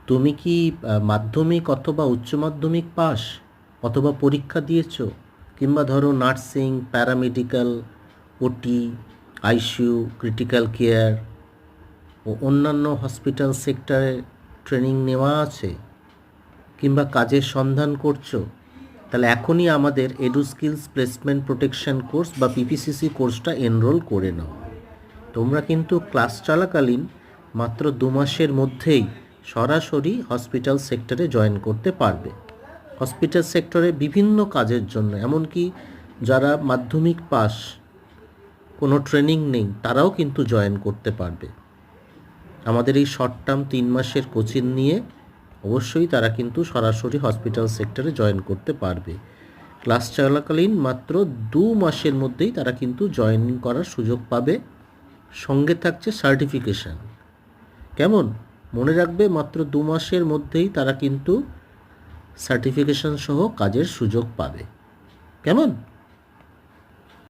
তুমি কি মাধ্যমিক অথবা উচ্চ মাধ্যমিক পাস অথবা পরীক্ষা দিয়েছো, কিংবা ধরো নার্সিং, প্যারামেডিক্যাল, ওটি, আইসিইউ, ক্রিটিক্যাল কেয়ার ও অন্যান্য হসপিটাল সেক্টরে ট্রেনিং নেওয়া আছে, কিংবা কাজের সন্ধান করছো? তাহলে এখনই আমাদের edu skills placement protection course বা পিপিসিসি কোর্সটা এনরোল করে নাও। তোমরা কিন্তু ক্লাস চলাকালীন মাত্র 2 মাসের মধ্যেই সরাসরি হসপিটাল সেক্টরে জয়েন করতে পারবে। হসপিটাল সেক্টরে বিভিন্ন কাজের জন্য, এমনকি যারা মাধ্যমিক পাস, কোনো ট্রেনিং নেই, তারাও কিন্তু জয়েন করতে পারবে। আমাদের এই শর্ট টার্ম 3 মাসের কোচিং নিয়ে অবশ্যই তারা কিন্তু সরাসরি হসপিটাল সেক্টরে জয়েন করতে পারবে। ক্লাস চলাকালীন মাত্র 2 মাসের মধ্যেই তারা কিন্তু জয়েনিং করার সুযোগ পাবে। সঙ্গে থাকছে সার্টিফিকেশান। কেমন? মনে রাখবে, মাত্র 2 মাসের মধ্যেই তারা কিন্তু সার্টিফিকেশান সহ কাজের সুযোগ পাবে। কেমন?